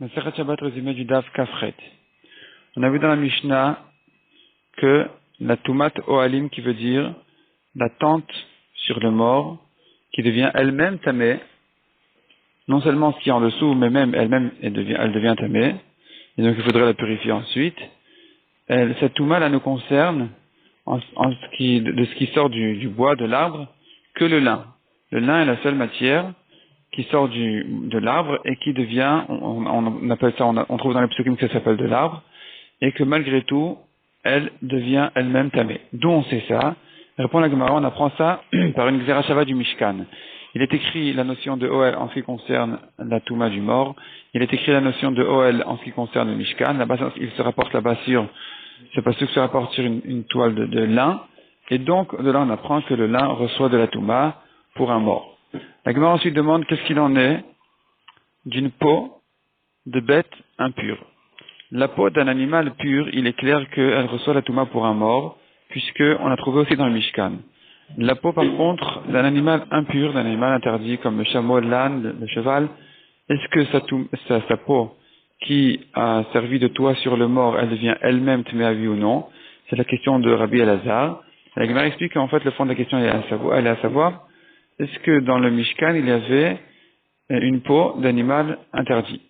Masechet Shabbat résumé du Daf Kafret. On a vu dans la Mishnah que la Tumat Ohalim, qui veut dire la tente sur le mort, qui devient elle-même tamée, non seulement ce qui est en dessous, mais même elle-même, elle devient tamée, et donc il faudrait la purifier ensuite. Cette Touma là ne concerne, de ce qui sort du bois, de l'arbre, que le lin. Le lin est la seule matière qui sort de l'arbre et qui devient, on appelle ça, on trouve dans les psukim que ça s'appelle de l'arbre, et que malgré tout, elle devient elle-même tamée. D'où on sait ça? Répond la Gemara, on apprend ça par une Xerashava du Mishkan. Il est écrit la notion de Ohel en ce qui concerne la Touma du mort. Il est écrit la notion de Ohel en ce qui concerne le Mishkan. Là-bas, il se rapporte là-bas sur, c'est pas sûr que se rapporte sur une toile de lin. Et donc, de là, on apprend que le lin reçoit de la Touma pour un mort. La Gemara ensuite demande qu'est-ce qu'il en est d'une peau de bête impure. La peau d'un animal pur, il est clair qu'elle reçoit la Touma pour un mort, puisque on a trouvé aussi dans le Mishkan. La peau, par contre, d'un animal impur, d'un animal interdit, comme le chameau, l'âne, le cheval, est-ce que sa peau qui a servi de toit sur le mort, elle devient elle-même tmé à vie ou non? C'est la question de Rabbi Elazar. La Gemara explique qu'en fait, le fond de la question, elle est à savoir, est-ce que dans le Mishkan, il y avait une peau d'animal interdit?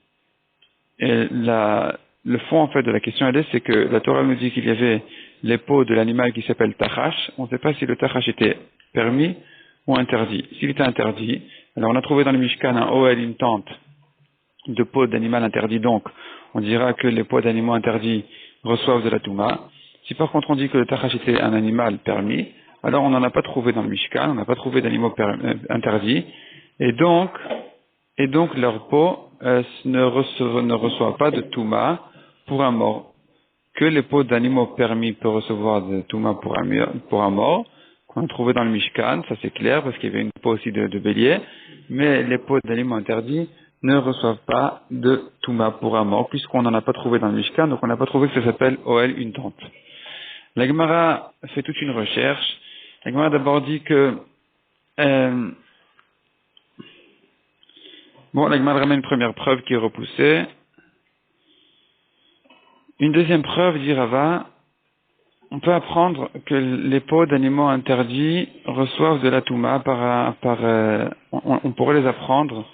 Et le fond, en fait, de la question, c'est que la Torah nous dit qu'il y avait les peaux de l'animal qui s'appelle tachash. On ne sait pas si le tachash était permis ou interdit. S'il était interdit, alors on a trouvé dans le Mishkan un Ohel, une tente de peau d'animal interdit, donc on dira que les peaux d'animaux interdits reçoivent de la Touma. Si par contre on dit que le tachash était un animal permis, alors on n'en a pas trouvé dans le Mishkan, on n'a pas trouvé d'animaux interdits, et donc leur peau ne reçoit pas de Touma pour un mort. Que les peaux d'animaux permis peuvent recevoir de Touma pour un mort, qu'on a trouvé dans le Mishkan, ça c'est clair, parce qu'il y avait une peau aussi de bélier, mais les peaux d'animaux interdits ne reçoivent pas de Touma pour un mort, puisqu'on n'en a pas trouvé dans le Mishkan, donc on n'a pas trouvé que ça s'appelle Ohel, une tente. La Gemara fait toute une recherche. La Gemara d'abord dit que la Gemara ramène une première preuve qui est repoussée. Une deuxième preuve, dit Rava, on peut apprendre que les peaux d'animaux interdits reçoivent de la Touma on pourrait les apprendre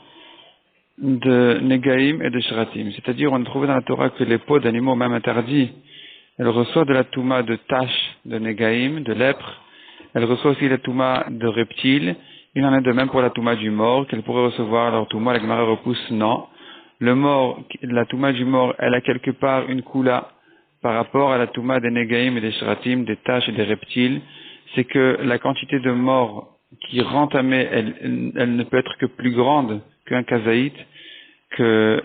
de Negaim et de Shratim. C'est-à-dire, on a trouvé dans la Torah que les peaux d'animaux même interdits, elles reçoivent de la Touma de taches, de Negaim, de lèpre. Elles reçoivent aussi la Touma de reptiles. Il en est de même pour la Touma du mort, qu'elles pourraient recevoir leur Touma. La Gemara repousse, non. Le mort, la Touma du mort, elle a quelque part une Kula par rapport à la Touma des Negaim et des Shratim, des taches et des reptiles. C'est que la quantité de mort qui rend tamée, elle ne peut être que plus grande qu'un kazaït,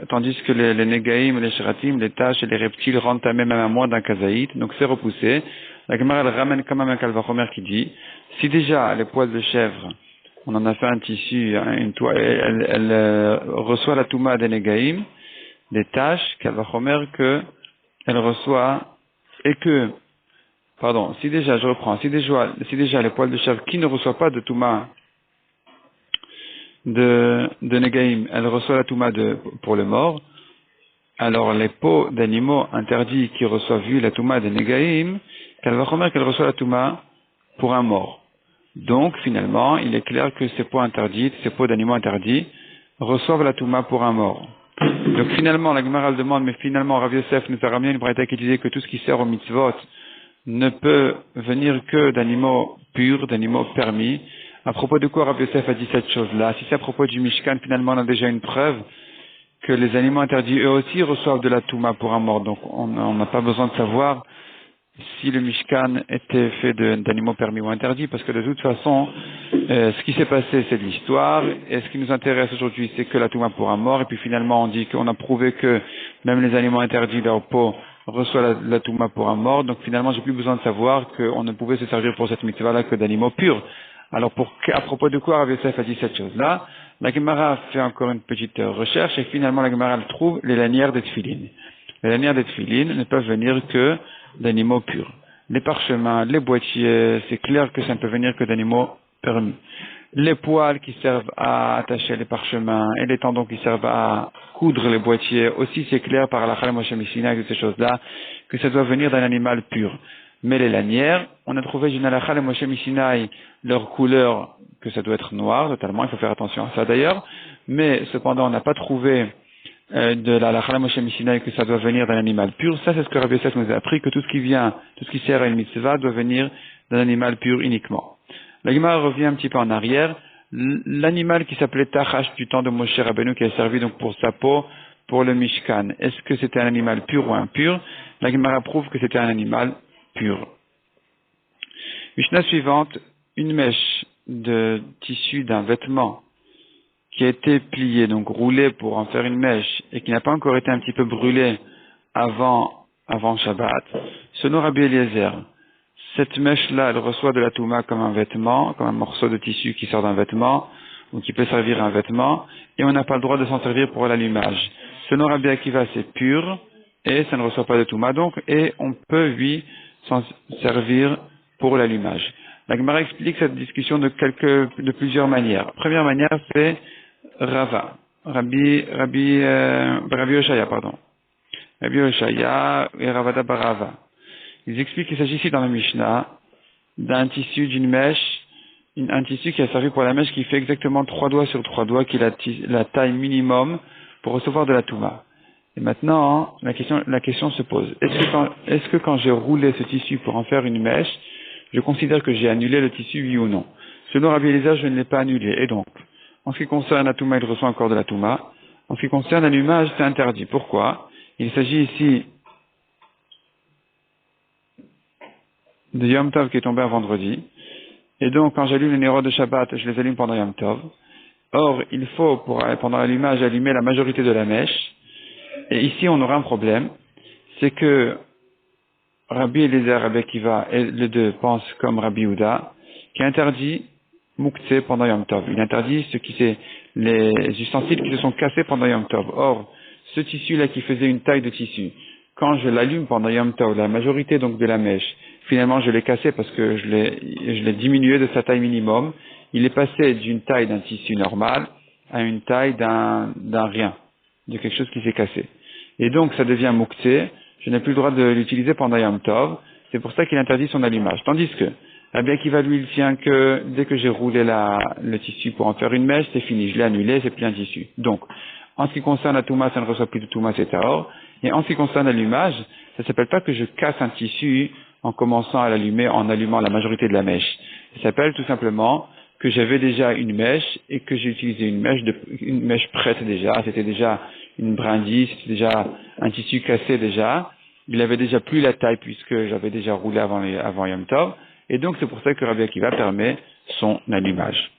tandis que les Negaim et les Shratim, les taches et les reptiles rendent tamée même à moins d'un kazaït. Donc c'est repoussé. La Gemara, elle ramène quand même un Kalvachomer qui dit, si déjà les poils de chèvre, on en a fait un tissu, une toile, elle reçoit la Touma des Negaim, des taches, Kalvachomer que elle reçoit, si déjà les poils de chèvre qui ne reçoivent pas de Touma de Negaim, elle reçoit la Touma pour le mort, alors les peaux d'animaux interdits qui reçoivent la Touma des Negaim, qu'elle reçoit la Touma pour un mort. Donc, finalement, il est clair que ces peaux d'animaux interdits, reçoivent la Touma pour un mort. Donc, finalement, la Gemara demande, mais finalement, Rav Yosef nous a ramené une braïta qui disait que tout ce qui sert au mitzvot ne peut venir que d'animaux purs, d'animaux permis. À propos de quoi Rav Yosef a dit cette chose-là? Si c'est à propos du Mishkan, finalement, on a déjà une preuve que les animaux interdits, eux aussi, reçoivent de la Touma pour un mort. Donc, on n'a pas besoin de savoir si le Mishkan était fait d'animaux permis ou interdits, parce que de toute façon, ce qui s'est passé, c'est de l'histoire, et ce qui nous intéresse aujourd'hui, c'est que la Touma pour un mort, et puis finalement, on dit qu'on a prouvé que même les animaux interdits, leur peau, reçoit la Touma pour un mort, donc finalement, j'ai plus besoin de savoir qu'on ne pouvait se servir pour cette mitzvah-là que d'animaux purs. Alors, à propos de quoi Rav Yosef a dit cette chose-là? La Gemara fait encore une petite recherche, et finalement, la Gemara trouve les lanières des tefilines. Les lanières des tefilines ne peuvent venir que d'animaux purs. Les parchemins, les boîtiers, c'est clair que ça ne peut venir que d'animaux permis. les poils qui servent à attacher les parchemins et les tendons qui servent à coudre les boîtiers, aussi c'est clair par la Chalem Moshe Mishina et toutes ces choses-là, que ça doit venir d'un animal pur. Mais les lanières, on a trouvé dans la Chalem Moshe Mishina leur couleur, que ça doit être noir totalement, il faut faire attention à ça d'ailleurs, mais cependant on n'a pas trouvé de la Chalem Moshe Mishina que ça doit venir d'un animal pur. Ça c'est ce que Rabbi Yosef nous a appris, que tout ce qui sert à une mitzvah doit venir d'un animal pur uniquement. La Gemara revient un petit peu en arrière. L'animal qui s'appelait Tachash du temps de Moshe Rabbeinu, qui a servi donc pour sa peau, pour le Mishkan, est-ce que c'était un animal pur ou impur? La Gemara prouve que c'était un animal pur. Mishnah suivante, une mèche de tissu d'un vêtement qui a été pliée, donc roulée pour en faire une mèche, et qui n'a pas encore été un petit peu brûlée avant Shabbat, selon Rabbi Eliezer, cette mèche-là, elle reçoit de la touma comme un vêtement, comme un morceau de tissu qui sort d'un vêtement, ou qui peut servir à un vêtement, et on n'a pas le droit de s'en servir pour l'allumage. Selon Rabbi Akiva, c'est pur, et ça ne reçoit pas de touma, donc, et on peut, lui, s'en servir pour l'allumage. La Gemara explique cette discussion de plusieurs manières. Première manière, c'est Rabbi Oshaya, Rabbi Oshaya et Ravada Barava. Ils expliquent qu'il s'agit ici dans la Mishnah d'un tissu, d'une mèche, un tissu qui a servi pour la mèche qui fait exactement 3 doigts sur 3 doigts, qui est la taille minimum pour recevoir de la touma. Et maintenant, la question se pose. Est-ce que quand j'ai roulé ce tissu pour en faire une mèche, je considère que j'ai annulé le tissu, oui ou non? Selon Rabbi Eliezer, je ne l'ai pas annulé. Et donc, en ce qui concerne la touma, il reçoit encore de la touma. En ce qui concerne l'allumage, c'est interdit. Pourquoi? Il s'agit ici de Yom Tov qui est tombé un vendredi. Et donc, quand j'allume les nérodes de Shabbat, je les allume pendant Yom Tov. Or, il faut, pendant l'allumage, allumer la majorité de la mèche. Et ici, on aura un problème. C'est que Rabbi Eliezer, Rabbi Akiva, et les deux pensent comme Rabbi Yehuda, qui interdit Mouktsé pendant Yom Tov. Il interdit les ustensiles qui se sont cassés pendant Yom Tov. Or, ce tissu-là qui faisait une taille de tissu, quand je l'allume pendant Yom Tov, la majorité donc de la mèche, finalement je l'ai cassé parce que je l'ai diminué de sa taille minimum, il est passé d'une taille d'un tissu normal à une taille d'un rien, de quelque chose qui s'est cassé. Et donc ça devient Mouktsé, je n'ai plus le droit de l'utiliser pendant Yom Tov, c'est pour ça qu'il interdit son allumage. Tandis que Rabbi Akiva, lui, il tient que dès que j'ai roulé le tissu pour en faire une mèche, c'est fini, je l'ai annulé, c'est plus un tissu. Donc, en ce qui concerne la touma, ça ne reçoit plus de touma, c'est tahor. Et en ce qui concerne l'allumage, ça ne s'appelle pas que je casse un tissu en commençant à l'allumer, en allumant la majorité de la mèche. Ça s'appelle tout simplement que j'avais déjà une mèche et que j'ai utilisé une mèche prête déjà, c'était déjà une brindille, c'était déjà un tissu cassé déjà. Il avait déjà plus la taille puisque j'avais déjà roulé avant Yom Tov. Et donc c'est pour ça que Rabbi Akiva permet son allumage.